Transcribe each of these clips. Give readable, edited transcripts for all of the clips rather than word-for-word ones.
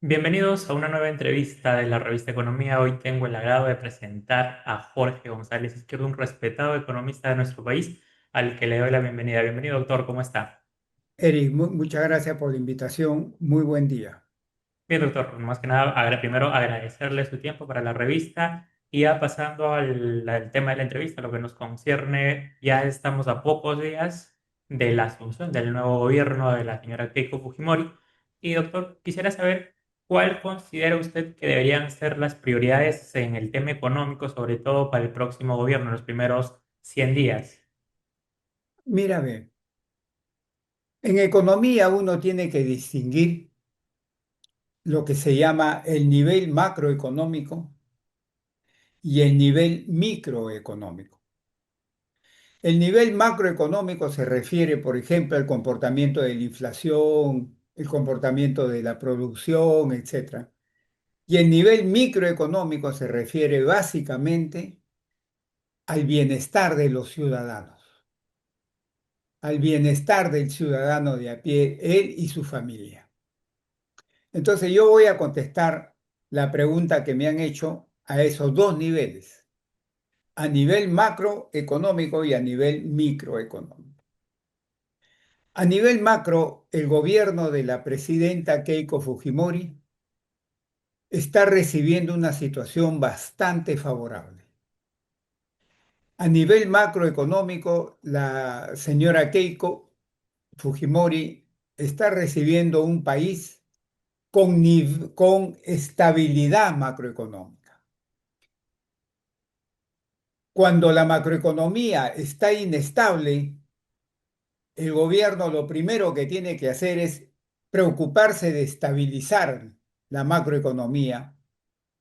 Bienvenidos a una nueva entrevista de la revista Economía. Hoy tengo el agrado de presentar a Jorge González Izquierdo, un respetado economista de nuestro país, al que le doy la bienvenida. Bienvenido, doctor, ¿cómo está? Eric, muchas gracias por la invitación. Muy buen día. Bien, doctor, más que nada, primero agradecerle su tiempo para la revista y ya pasando al tema de la entrevista, lo que nos concierne, ya estamos a pocos días de la asunción del nuevo gobierno de la señora Keiko Fujimori. Y, doctor, quisiera saber cuál considera usted que deberían ser las prioridades en el tema económico, sobre todo para el próximo gobierno, en los primeros 100 días. Mira, ve, en economía uno tiene que distinguir lo que se llama el nivel macroeconómico y el nivel microeconómico. El nivel macroeconómico se refiere, por ejemplo, al comportamiento de la inflación, el comportamiento de la producción, etcétera. Y el nivel microeconómico se refiere básicamente al bienestar de los ciudadanos, al bienestar del ciudadano de a pie, él y su familia. Entonces yo voy a contestar la pregunta que me han hecho a esos dos niveles, a nivel macroeconómico y a nivel microeconómico. A nivel macro, el gobierno de la presidenta Keiko Fujimori está recibiendo una situación bastante favorable. A nivel macroeconómico, la señora Keiko Fujimori está recibiendo un país con estabilidad macroeconómica. Cuando la macroeconomía está inestable, el gobierno lo primero que tiene que hacer es preocuparse de estabilizar la macroeconomía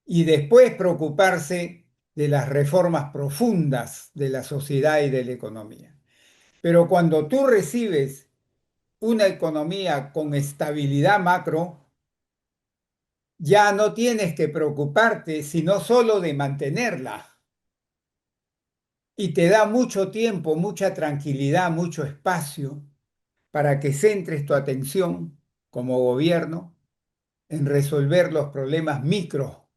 y después preocuparse de las reformas profundas de la sociedad y de la economía. Pero cuando tú recibes una economía con estabilidad macro, ya no tienes que preocuparte sino solo de mantenerla. Y te da mucho tiempo, mucha tranquilidad, mucho espacio para que centres tu atención como gobierno en resolver los problemas micro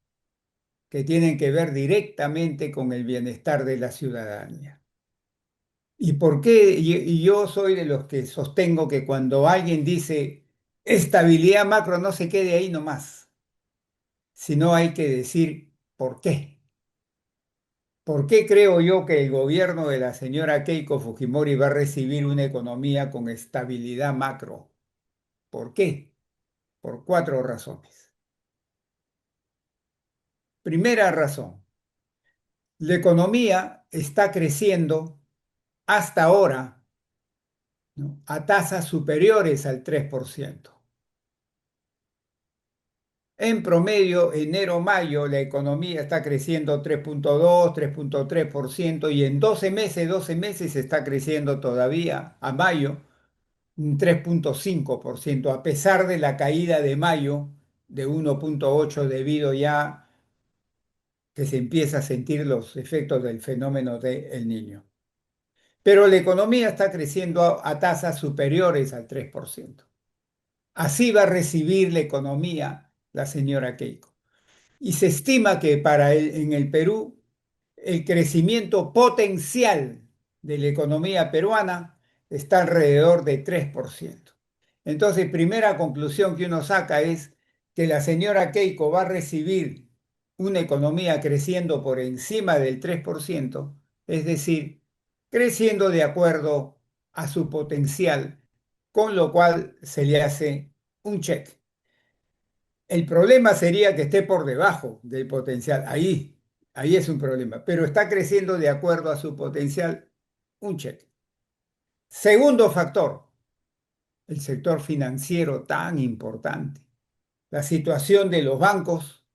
que tienen que ver directamente con el bienestar de la ciudadanía. ¿Y por qué? Y yo soy de los que sostengo que cuando alguien dice estabilidad macro no se quede ahí nomás, sino hay que decir por qué. ¿Por qué creo yo que el gobierno de la señora Keiko Fujimori va a recibir una economía con estabilidad macro? ¿Por qué? Por cuatro razones. Primera razón, la economía está creciendo hasta ahora, ¿no?, a tasas superiores al 3%. En promedio, enero-mayo, la economía está creciendo 3,2, 3,3% y en 12 meses está creciendo todavía a mayo un 3,5%, a pesar de la caída de mayo de 1,8 debido ya que se empieza a sentir los efectos del fenómeno del Niño. Pero la economía está creciendo a tasas superiores al 3%. Así va a recibir la economía la señora Keiko. Y se estima que en el Perú el crecimiento potencial de la economía peruana está alrededor de 3%. Entonces, primera conclusión que uno saca es que la señora Keiko va a recibir una economía creciendo por encima del 3%, es decir, creciendo de acuerdo a su potencial, con lo cual se le hace un check. El problema sería que esté por debajo del potencial. Ahí es un problema. Pero está creciendo de acuerdo a su potencial. Un cheque. Segundo factor, el sector financiero tan importante. La situación de los bancos,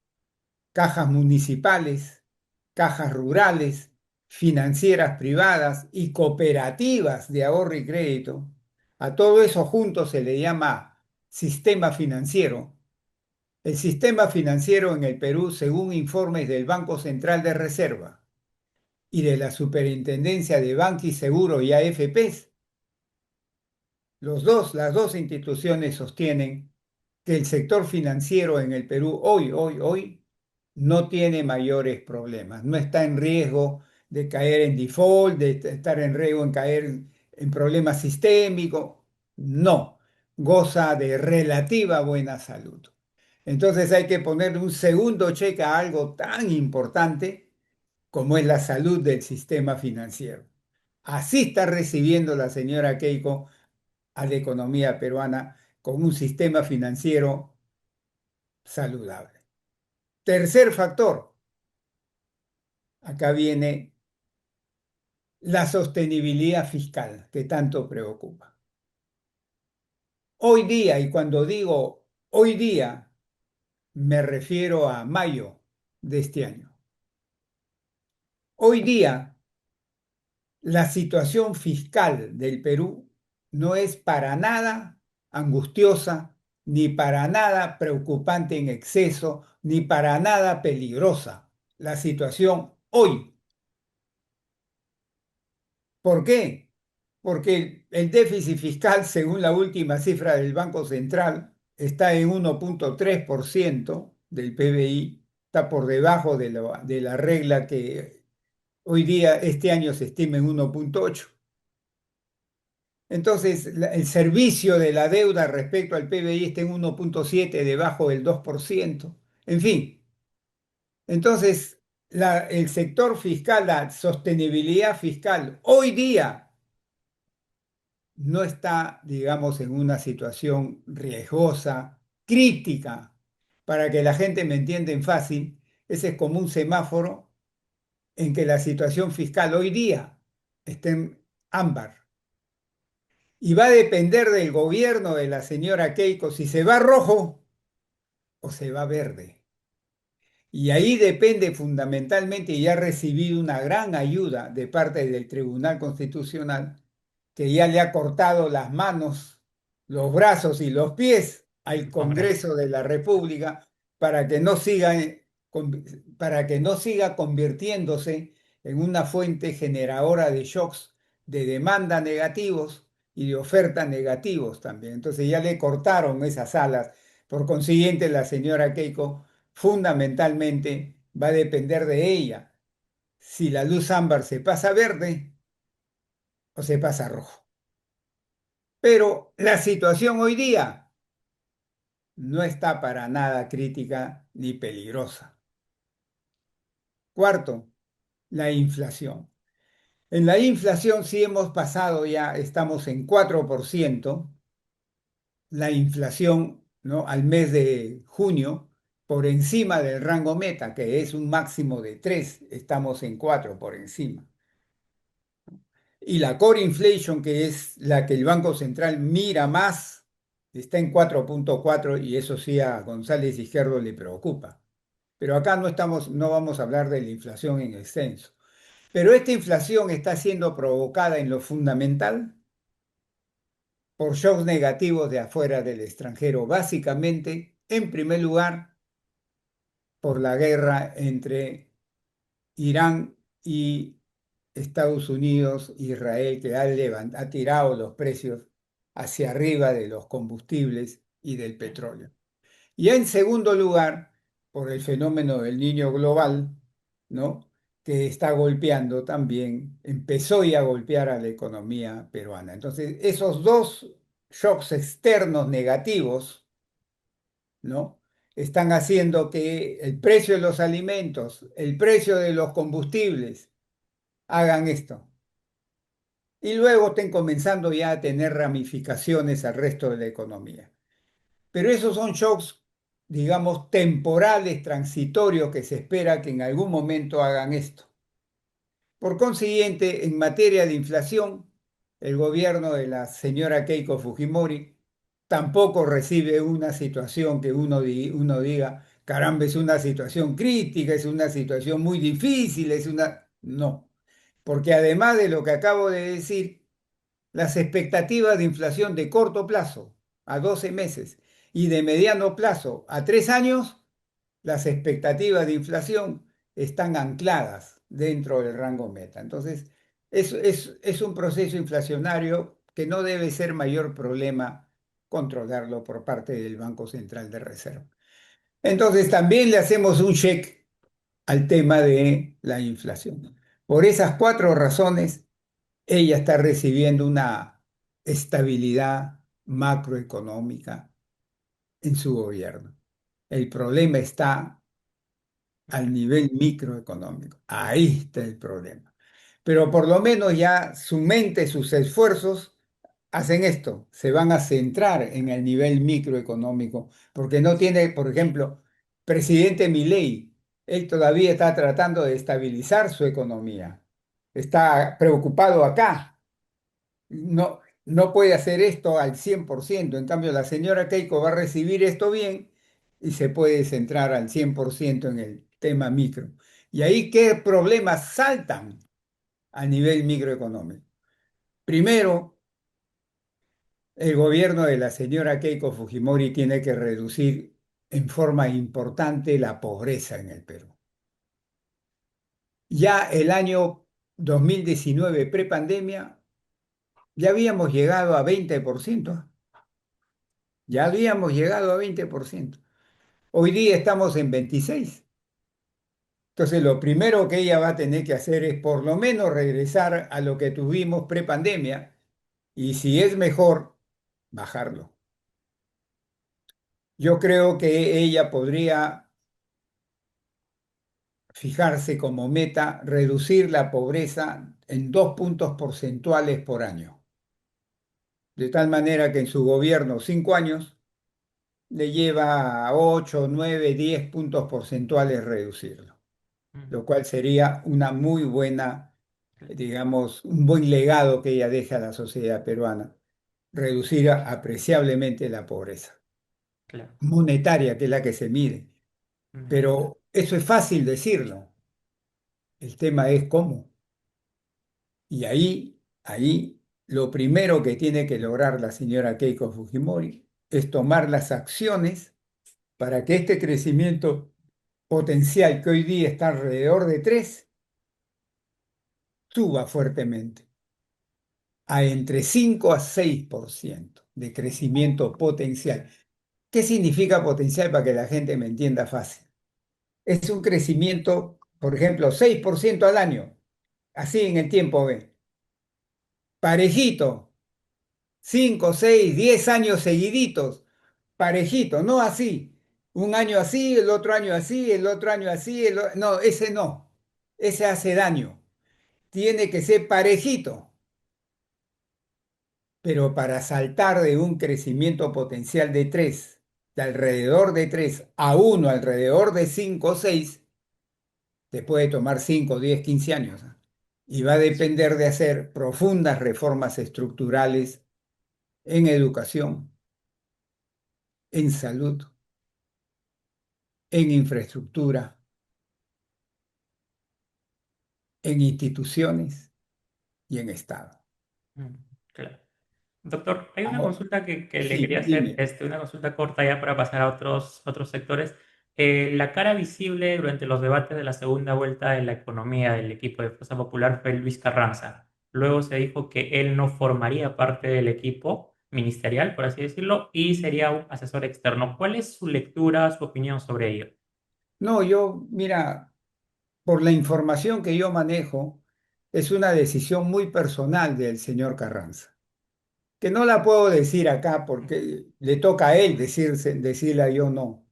cajas municipales, cajas rurales, financieras privadas y cooperativas de ahorro y crédito. A todo eso junto se le llama sistema financiero. El sistema financiero en el Perú, según informes del Banco Central de Reserva y de la Superintendencia de Banco y Seguro y AFPs, las dos instituciones sostienen que el sector financiero en el Perú hoy no tiene mayores problemas, no está en riesgo de caer en default, de estar en riesgo en caer en problemas sistémicos, no, goza de relativa buena salud. Entonces hay que poner un segundo cheque a algo tan importante como es la salud del sistema financiero. Así está recibiendo la señora Keiko a la economía peruana con un sistema financiero saludable. Tercer factor, acá viene la sostenibilidad fiscal que tanto preocupa. Hoy día, y cuando digo hoy día, me refiero a mayo de este año. Hoy día, la situación fiscal del Perú no es para nada angustiosa, ni para nada preocupante en exceso, ni para nada peligrosa. La situación hoy. ¿Por qué? Porque el déficit fiscal, según la última cifra del Banco Central, está en 1,3% del PBI, está por debajo de la regla que hoy día, este año se estima en 1,8. Entonces, el servicio de la deuda respecto al PBI está en 1,7, debajo del 2%. En fin, entonces, el sector fiscal, la sostenibilidad fiscal, hoy día no está, digamos, en una situación riesgosa, crítica. Para que la gente me entienda en fácil, ese es como un semáforo en que la situación fiscal hoy día está en ámbar. Y va a depender del gobierno de la señora Keiko si se va rojo o se va verde. Y ahí depende fundamentalmente, y ha recibido una gran ayuda de parte del Tribunal Constitucional, que ya le ha cortado las manos, los brazos y los pies al el Congreso. Congreso de la República para que no siga, para que no siga convirtiéndose en una fuente generadora de shocks, de demanda negativos y de oferta negativos también. Entonces ya le cortaron esas alas. Por consiguiente, la señora Keiko fundamentalmente va a depender de ella. Si la luz ámbar se pasa verde o se pasa rojo. Pero la situación hoy día no está para nada crítica ni peligrosa. Cuarto, la inflación. En la inflación sí hemos pasado ya, estamos en 4%, la inflación, ¿no? Al mes de junio, por encima del rango meta, que es un máximo de 3, estamos en 4 por encima. Y la core inflation, que es la que el Banco Central mira más, está en 4,4 y eso sí a González Izquierdo le preocupa. Pero acá no estamos, no vamos a hablar de la inflación en extenso. Pero esta inflación está siendo provocada en lo fundamental por shocks negativos de afuera del extranjero, básicamente, en primer lugar, por la guerra entre Irán y Estados Unidos, Israel, que ha tirado los precios hacia arriba de los combustibles y del petróleo. Y en segundo lugar, por el fenómeno del niño global, ¿no? Que está golpeando también, empezó ya a golpear a la economía peruana. Entonces, esos dos shocks externos negativos, ¿no? Están haciendo que el precio de los alimentos, el precio de los combustibles, hagan esto. Y luego estén comenzando ya a tener ramificaciones al resto de la economía. Pero esos son shocks, digamos, temporales, transitorios, que se espera que en algún momento hagan esto. Por consiguiente, en materia de inflación, el gobierno de la señora Keiko Fujimori tampoco recibe una situación que uno diga, caramba, es una situación crítica, es una situación muy difícil, es una... No, porque además de lo que acabo de decir, las expectativas de inflación de corto plazo, a 12 meses, y de mediano plazo, a 3 años, las expectativas de inflación están ancladas dentro del rango meta. Entonces, es un proceso inflacionario que no debe ser mayor problema controlarlo por parte del Banco Central de Reserva. Entonces también le hacemos un check al tema de la inflación. Por esas cuatro razones, ella está recibiendo una estabilidad macroeconómica en su gobierno. El problema está al nivel microeconómico. Ahí está el problema. Pero por lo menos ya su mente, sus esfuerzos hacen esto, se van a centrar en el nivel microeconómico, porque no tiene, por ejemplo, presidente Milei, él todavía está tratando de estabilizar su economía, está preocupado acá, no puede hacer esto al 100%. En cambio la señora Keiko va a recibir esto bien y se puede centrar al 100% en el tema micro. ¿Y ahí qué problemas saltan a nivel microeconómico? Primero, el gobierno de la señora Keiko Fujimori tiene que reducir en forma importante la pobreza en el Perú. Ya el año 2019, prepandemia, ya habíamos llegado a 20%. Ya habíamos llegado a 20%. Hoy día estamos en 26%. Entonces, lo primero que ella va a tener que hacer es por lo menos regresar a lo que tuvimos prepandemia y si es mejor, bajarlo. Yo creo que ella podría fijarse como meta reducir la pobreza en 2 puntos porcentuales por año, de tal manera que en su gobierno, 5 años, le lleva a 8, 9, 10 puntos porcentuales reducirlo, Mm, lo cual sería una muy buena, digamos, un buen legado que ella deja a la sociedad peruana, reducir apreciablemente la pobreza claro. monetaria, que es la que se mide. Mm, Pero eso es fácil decirlo, el tema es cómo. Y ahí, lo primero que tiene que lograr la señora Keiko Fujimori es tomar las acciones para que este crecimiento potencial que hoy día está alrededor de 3 suba fuertemente a entre 5 a 6% de crecimiento potencial. ¿Qué significa potencial para que la gente me entienda fácil? Es un crecimiento, por ejemplo, 6% al año, así en el tiempo, ve, parejito, 5, 6, 10 años seguiditos, parejito, no así. Un año así, el otro año así, el otro año así, no, ese no, ese hace daño. Tiene que ser parejito, pero para saltar de un crecimiento potencial de 3, de alrededor de 3 a uno alrededor de 5 o 6, te puede tomar 5, 10, 15 años. ¿Ah? Y va a depender de hacer profundas reformas estructurales en educación, en salud, en infraestructura, en instituciones y en Estado. mm, claro. Doctor, hay una Ahora, consulta que le sí, quería hacer, dime. una consulta corta ya para pasar a otros sectores. La cara visible durante los debates de la segunda vuelta de la economía del equipo de Fuerza Popular fue Luis Carranza. Luego se dijo que él no formaría parte del equipo ministerial, por así decirlo, y sería un asesor externo. ¿Cuál es su lectura, su opinión sobre ello? No, mira, por la información que yo manejo, es una decisión muy personal del señor Carranza, que no la puedo decir acá porque le toca a él decirla yo no,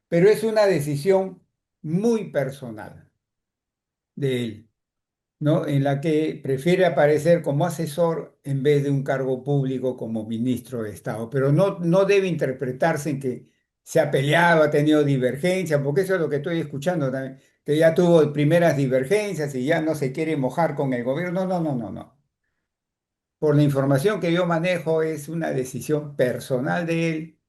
pero es una decisión muy personal de él, ¿no? En la que prefiere aparecer como asesor en vez de un cargo público como ministro de Estado, pero no debe interpretarse en que se ha peleado, ha tenido divergencias, porque eso es lo que estoy escuchando también, que ya tuvo primeras divergencias y ya no se quiere mojar con el gobierno. No, no, no, no, no. Por la información que yo manejo, es una decisión personal de él,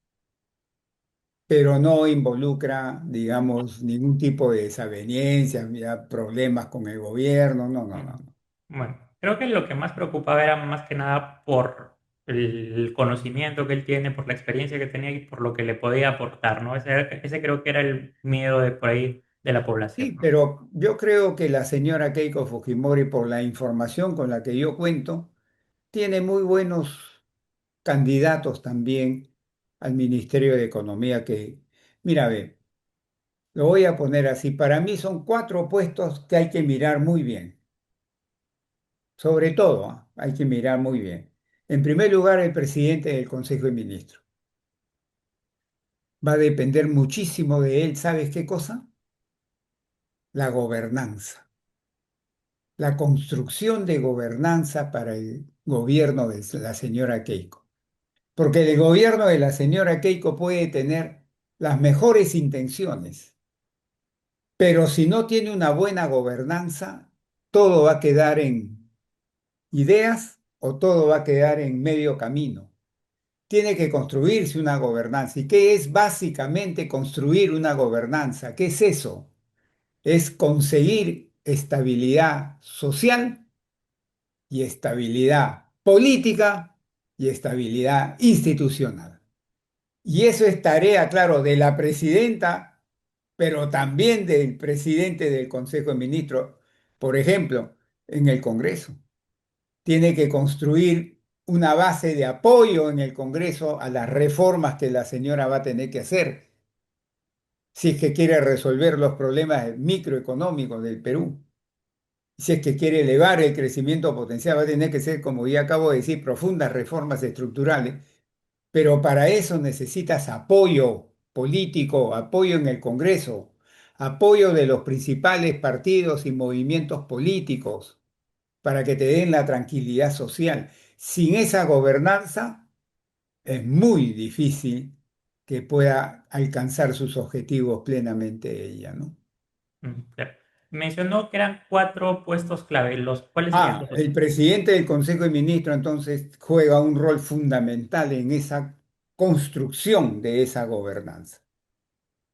pero no involucra, digamos, ningún tipo de desavenencia, ya problemas con el gobierno. No, no, no, Mm. no. Bueno, creo que lo que más preocupaba era más que nada por el conocimiento que él tiene, por la experiencia que tenía y por lo que le podía aportar, ¿no? Ese creo que era el miedo de por ahí de la población, Sí, ¿no? pero yo creo que la señora Keiko Fujimori, por la información con la que yo cuento, tiene muy buenos candidatos también al Ministerio de Economía que, mira, ve, lo voy a poner así, para mí son cuatro puestos que hay que mirar muy bien, sobre todo, hay que mirar muy bien. En primer lugar, el presidente del Consejo de Ministros. Va a depender muchísimo de él, ¿sabes qué cosa? La gobernanza, la construcción de gobernanza para el gobierno de la señora Keiko. Porque el gobierno de la señora Keiko puede tener las mejores intenciones, pero si no tiene una buena gobernanza, todo va a quedar en ideas o todo va a quedar en medio camino. Tiene que construirse una gobernanza. ¿Y qué es básicamente construir una gobernanza? ¿Qué es eso? Es conseguir estabilidad social y estabilidad política y estabilidad institucional. Y eso es tarea, claro, de la presidenta, pero también del presidente del Consejo de Ministros, por ejemplo, en el Congreso. Tiene que construir una base de apoyo en el Congreso a las reformas que la señora va a tener que hacer si es que quiere resolver los problemas microeconómicos del Perú. Si es que quiere elevar el crecimiento potencial, va a tener que ser, como ya acabo de decir, profundas reformas estructurales, pero para eso necesitas apoyo político, apoyo en el Congreso, apoyo de los principales partidos y movimientos políticos para que te den la tranquilidad social. Sin esa gobernanza es muy difícil que pueda alcanzar sus objetivos plenamente ella, ¿no? Claro. Mencionó que eran cuatro puestos clave. ¿Cuáles serían Ah, los el otros? presidente del Consejo de Ministros entonces juega un rol fundamental en esa construcción de esa gobernanza.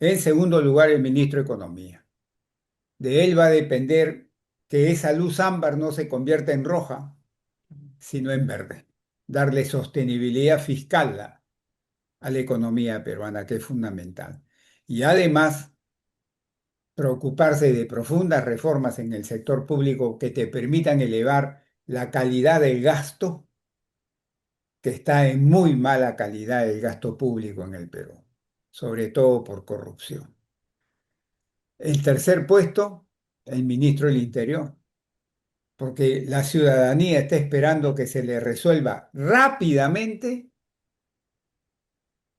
En segundo lugar, el ministro de Economía. De él va a depender que esa luz ámbar no se convierta en roja, sino en verde. Darle sostenibilidad fiscal a la economía peruana, que es fundamental. Y además, preocuparse de profundas reformas en el sector público que te permitan elevar la calidad del gasto, que está en muy mala calidad el gasto público en el Perú, sobre todo por corrupción. El tercer puesto, el ministro del Interior, porque la ciudadanía está esperando que se le resuelva rápidamente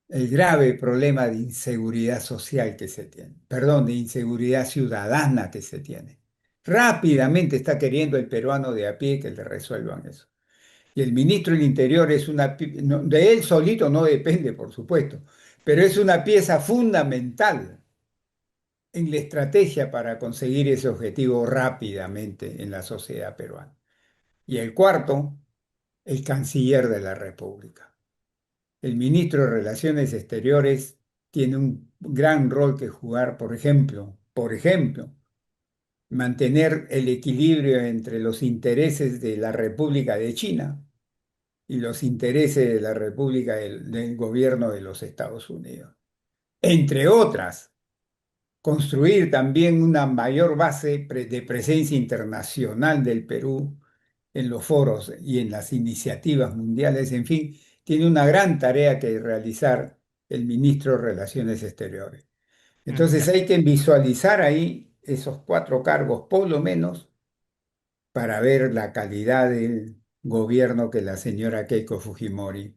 el grave problema de inseguridad social que se tiene, perdón, de inseguridad ciudadana que se tiene. Rápidamente está queriendo el peruano de a pie que le resuelvan eso. Y el ministro del Interior es de él solito no depende, por supuesto, pero es una pieza fundamental en la estrategia para conseguir ese objetivo rápidamente en la sociedad peruana. Y el cuarto, el canciller de la República. El ministro de Relaciones Exteriores tiene un gran rol que jugar, por ejemplo, mantener el equilibrio entre los intereses de la República de China y los intereses de la República del gobierno de los Estados Unidos. Entre otras, construir también una mayor base de presencia internacional del Perú en los foros y en las iniciativas mundiales, en fin, tiene una gran tarea que realizar el ministro de Relaciones Exteriores. Entonces Claro. hay que visualizar ahí esos cuatro cargos, por lo menos, para ver la calidad del gobierno que la señora Keiko Fujimori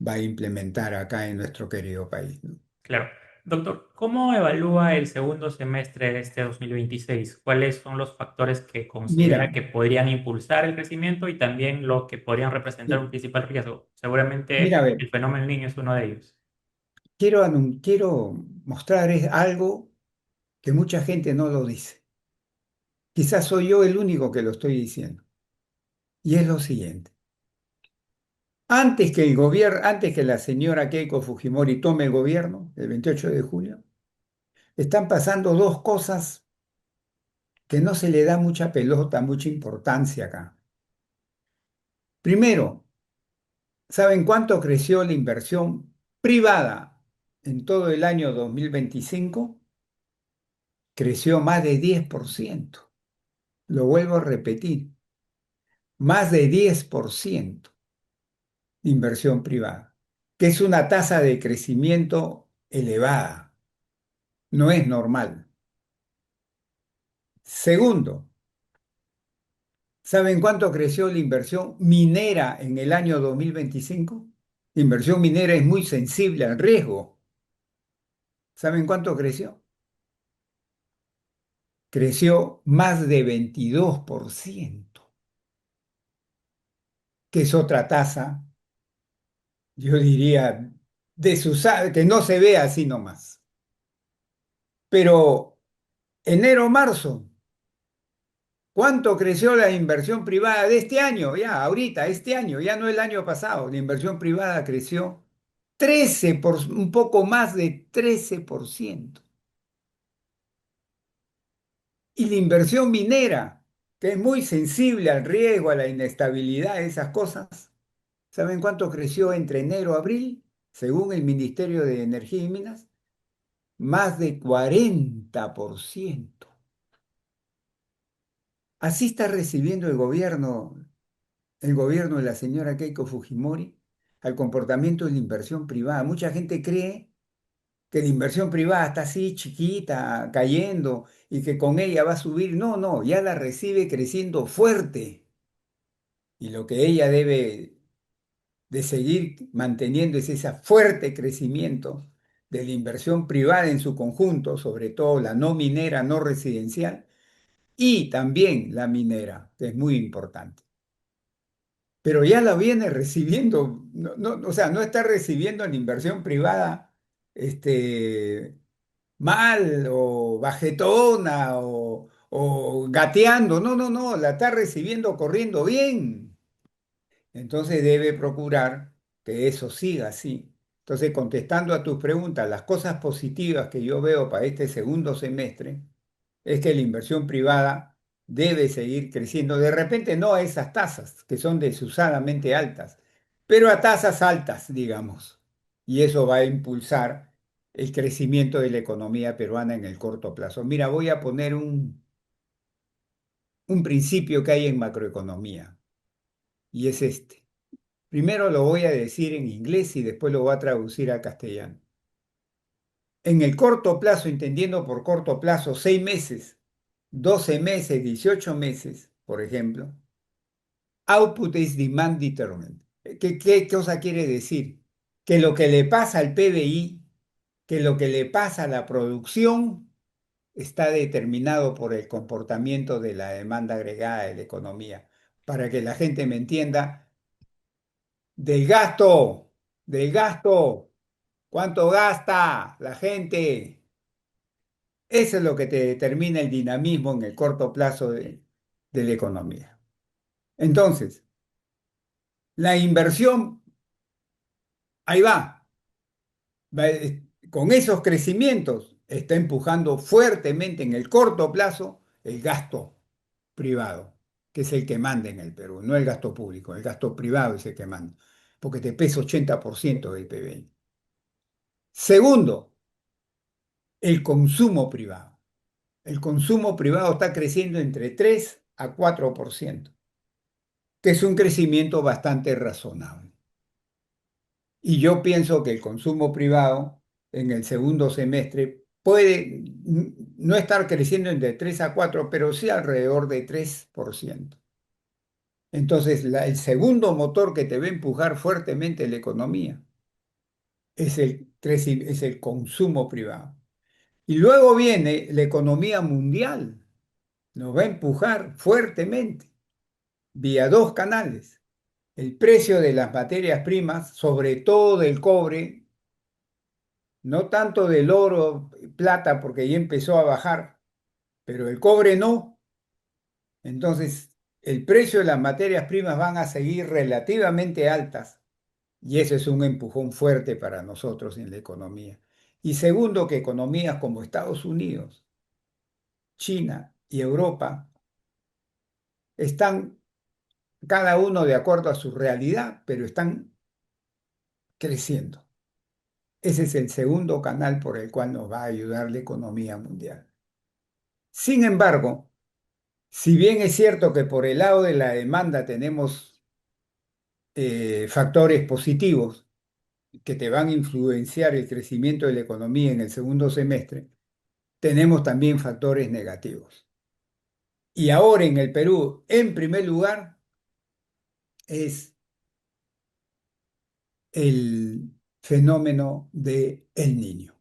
va a implementar acá en nuestro querido país, ¿no? Claro. Doctor, ¿cómo evalúa el segundo semestre de este 2026? ¿Cuáles son los factores que considera Mira, que podrían impulsar el crecimiento y también lo que podrían representar un sí, principal riesgo? mira, a Seguramente ver, el fenómeno niño es uno de ellos. quiero mostrar algo que mucha gente no lo dice. Quizás soy yo el único que lo estoy diciendo. Y es lo siguiente. Antes que la señora Keiko Fujimori tome el gobierno, el 28 de julio, están pasando dos cosas que no se le da mucha pelota, mucha importancia acá. Primero, ¿saben cuánto creció la inversión privada en todo el año 2025? Creció más de 10%. Lo vuelvo a repetir, más de 10%. inversión privada, que es una tasa de crecimiento elevada, no es normal. Segundo, ¿saben cuánto creció la inversión minera en el año 2025? La inversión minera es muy sensible al riesgo. ¿Saben cuánto creció? Creció más de 22%, que es otra tasa, yo diría, desusada, que no se ve así nomás. Pero enero-marzo, ¿cuánto creció la inversión privada de este año? Ya, ahorita, este año, ya no el año pasado. La inversión privada creció un poco más de 13%. Y la inversión minera, que es muy sensible al riesgo, a la inestabilidad, esas cosas, ¿saben cuánto creció entre enero y abril? Según el Ministerio de Energía y Minas, más de 40%. Así está recibiendo el gobierno de la señora Keiko Fujimori, al comportamiento de la inversión privada. Mucha gente cree que la inversión privada está así chiquita, cayendo, y que con ella va a subir. No, no, ya la recibe creciendo fuerte. Y lo que ella debe de seguir manteniendo es ese fuerte crecimiento de la inversión privada en su conjunto, sobre todo la no minera, no residencial, y también la minera, que es muy importante. Pero ya la viene recibiendo, o sea, no está recibiendo la inversión privada mal o bajetona o gateando, no, no, no, la está recibiendo corriendo bien. Entonces debe procurar que eso siga así. Entonces, contestando a tus preguntas, las cosas positivas que yo veo para este segundo semestre es que la inversión privada debe seguir creciendo. De repente no a esas tasas, que son desusadamente altas, pero a tasas altas, digamos. Y eso va a impulsar el crecimiento de la economía peruana en el corto plazo. Mira, voy a poner un principio que hay en macroeconomía, y es este. Primero lo voy a decir en inglés y después lo voy a traducir a castellano. En el corto plazo, entendiendo por corto plazo 6 meses, 12 meses, 18 meses, por ejemplo, output is demand determined. ¿Qué cosa quiere decir? Que lo que le pasa al PBI, que lo que le pasa a la producción, está determinado por el comportamiento de la demanda agregada de la economía. Para que la gente me entienda, del gasto, del gasto. ¿Cuánto gasta la gente? Eso es lo que te determina el dinamismo en el corto plazo de la economía. Entonces, la inversión, ahí con esos crecimientos, está empujando fuertemente en el corto plazo el gasto privado, que es el que manda en el Perú, no el gasto público, el gasto privado es el que manda, porque te pesa 80% del PBI. Segundo, el consumo privado. El consumo privado está creciendo entre 3 a 4%, que es un crecimiento bastante razonable. Y yo pienso que el consumo privado en el segundo semestre puede no estar creciendo entre 3 a 4, pero sí alrededor de 3%. Entonces, el segundo motor que te va a empujar fuertemente la economía es el consumo privado. Y luego viene la economía mundial, nos va a empujar fuertemente vía dos canales. El precio de las materias primas, sobre todo del cobre, no tanto del oro, plata, porque ya empezó a bajar, pero el cobre no. Entonces, el precio de las materias primas van a seguir relativamente altas y eso es un empujón fuerte para nosotros en la economía. Y segundo, que economías como Estados Unidos, China y Europa están cada uno de acuerdo a su realidad, pero están creciendo. Ese es el segundo canal por el cual nos va a ayudar la economía mundial. Sin embargo, si bien es cierto que por el lado de la demanda tenemos factores positivos que te van a influenciar el crecimiento de la economía en el segundo semestre, tenemos también factores negativos. Y ahora en el Perú, en primer lugar, es el fenómeno de El Niño,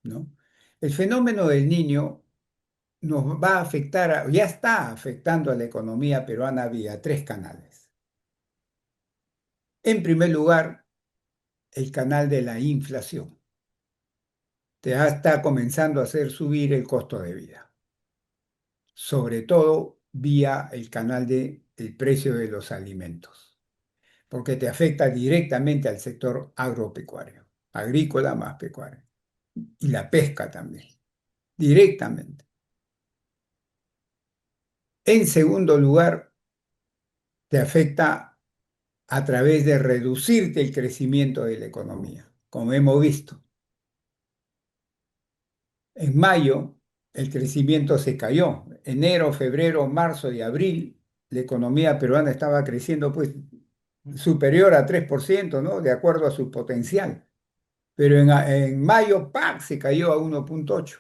¿no? El fenómeno del Niño nos va a afectar, ya está afectando a la economía peruana vía tres canales. En primer lugar, el canal de la inflación. Te está comenzando a hacer subir el costo de vida, sobre todo vía el canal del precio de los alimentos, porque te afecta directamente al sector agropecuario, agrícola más pecuario, y la pesca también, directamente. En segundo lugar, te afecta a través de reducirte el crecimiento de la economía, como hemos visto. En mayo el crecimiento se cayó. Enero, febrero, marzo y abril la economía peruana estaba creciendo pues superior a 3%, ¿no? De acuerdo a su potencial. Pero en mayo, ¡pac!, se cayó a 1,8.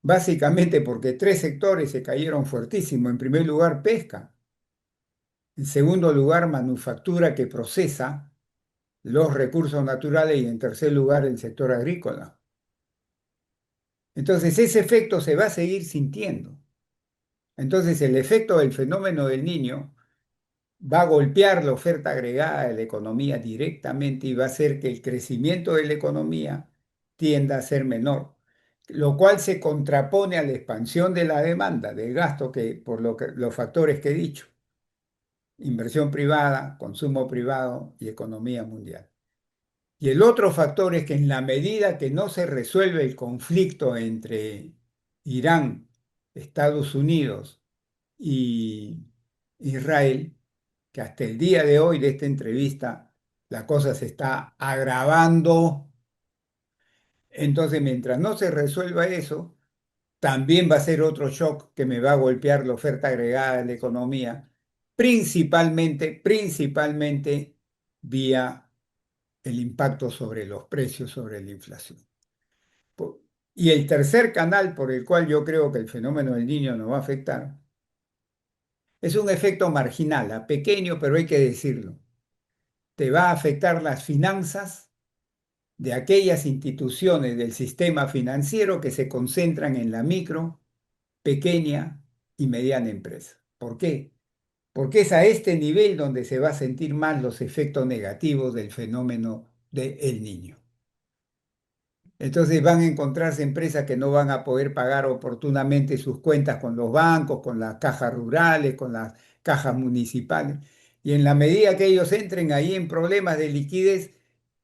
Básicamente porque tres sectores se cayeron fuertísimo. En primer lugar, pesca. En segundo lugar, manufactura que procesa los recursos naturales. Y en tercer lugar, el sector agrícola. Entonces, ese efecto se va a seguir sintiendo. Entonces, el efecto del fenómeno del Niño va a golpear la oferta agregada de la economía directamente y va a hacer que el crecimiento de la economía tienda a ser menor, lo cual se contrapone a la expansión de la demanda, del gasto que, por los factores que he dicho, inversión privada, consumo privado y economía mundial. Y el otro factor es que en la medida que no se resuelve el conflicto entre Irán, Estados Unidos y Israel, que hasta el día de hoy de esta entrevista la cosa se está agravando. Entonces, mientras no se resuelva eso, también va a ser otro shock que me va a golpear la oferta agregada de la economía, principalmente vía el impacto sobre los precios, sobre la inflación. Y el tercer canal por el cual yo creo que el fenómeno del Niño nos va a afectar es un efecto marginal, pequeño, pero hay que decirlo. Te va a afectar las finanzas de aquellas instituciones del sistema financiero que se concentran en la micro, pequeña y mediana empresa. ¿Por qué? Porque es a este nivel donde se va a sentir más los efectos negativos del fenómeno del Niño. Entonces van a encontrarse empresas que no van a poder pagar oportunamente sus cuentas con los bancos, con las cajas rurales, con las cajas municipales. Y en la medida que ellos entren ahí en problemas de liquidez,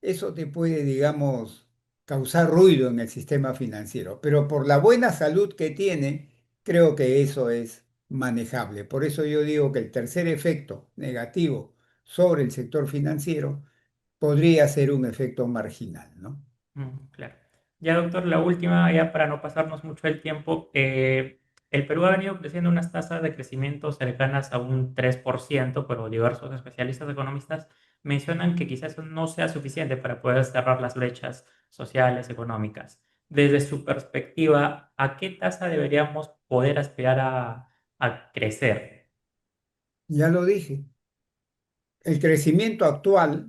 eso te puede, digamos, causar ruido en el sistema financiero. Pero por la buena salud que tiene, creo que eso es manejable. Por eso yo digo que el tercer efecto negativo sobre el sector financiero podría ser un efecto marginal, ¿no? Claro. Ya, doctor, la última, ya para no pasarnos mucho el tiempo, el Perú ha venido creciendo unas tasas de crecimiento cercanas a un 3%, pero diversos especialistas economistas mencionan que quizás eso no sea suficiente para poder cerrar las brechas sociales, económicas. Desde su perspectiva, ¿a qué tasa deberíamos poder aspirar a crecer? Ya lo dije. El crecimiento actual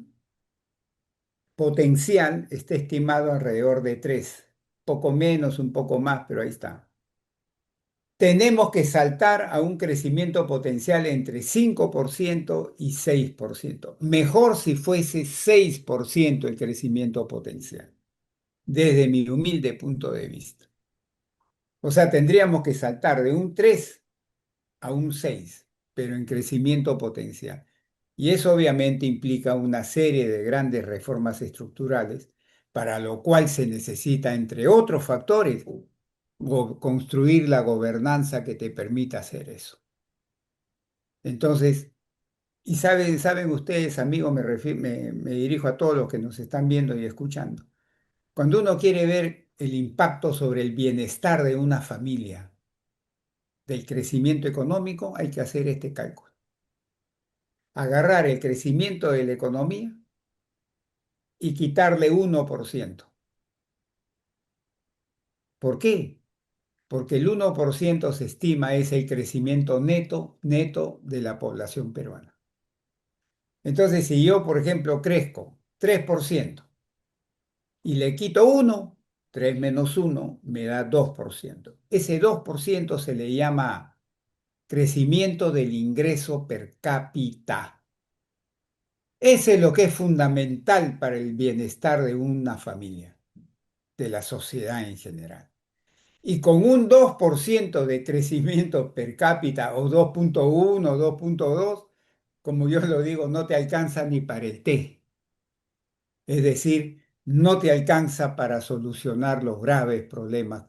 potencial está estimado alrededor de 3, poco menos, un poco más, pero ahí está. Tenemos que saltar a un crecimiento potencial entre 5% y 6%. Mejor si fuese 6% el crecimiento potencial, desde mi humilde punto de vista. O sea, tendríamos que saltar de un 3 a un 6, pero en crecimiento potencial. Y eso obviamente implica una serie de grandes reformas estructurales, para lo cual se necesita, entre otros factores, construir la gobernanza que te permita hacer eso. Entonces, y saben ustedes, amigos, me dirijo a todos los que nos están viendo y escuchando. Cuando uno quiere ver el impacto sobre el bienestar de una familia, del crecimiento económico, hay que hacer este cálculo. agarrar el crecimiento de la economía y quitarle 1%. ¿Por qué? Porque el 1% se estima es el crecimiento neto de la población peruana. Entonces, si yo, por ejemplo, crezco 3% y le quito 1, 3 menos 1 me da 2%. Ese 2% se le llama crecimiento del ingreso per cápita. Ese es lo que es fundamental para el bienestar de una familia, de la sociedad en general. Y con un 2% de crecimiento per cápita, o 2,1 o 2,2, como yo lo digo, no te alcanza ni para el té. Es decir, no te alcanza para solucionar los graves problemas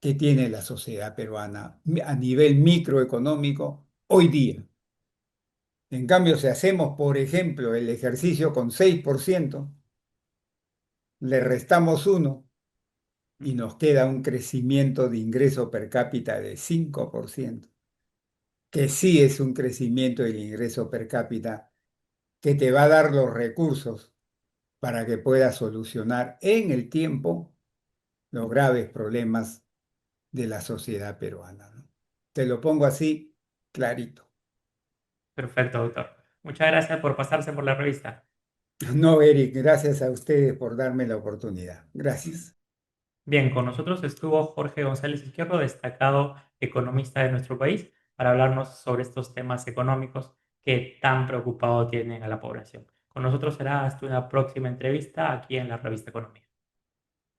que tiene la sociedad peruana a nivel microeconómico hoy día. En cambio, si hacemos, por ejemplo, el ejercicio con 6%, le restamos 1 y nos queda un crecimiento de ingreso per cápita de 5%, que sí es un crecimiento del ingreso per cápita que te va a dar los recursos para que puedas solucionar en el tiempo los graves problemas de la sociedad peruana, ¿no? Te lo pongo así, clarito. Perfecto, doctor. Muchas gracias por pasarse por la revista. No, Eric, gracias a ustedes por darme la oportunidad. Gracias. Bien, con nosotros estuvo Jorge González Izquierdo, destacado economista de nuestro país, para hablarnos sobre estos temas económicos que tan preocupado tienen a la población. Con nosotros será hasta una próxima entrevista aquí en la revista Economía.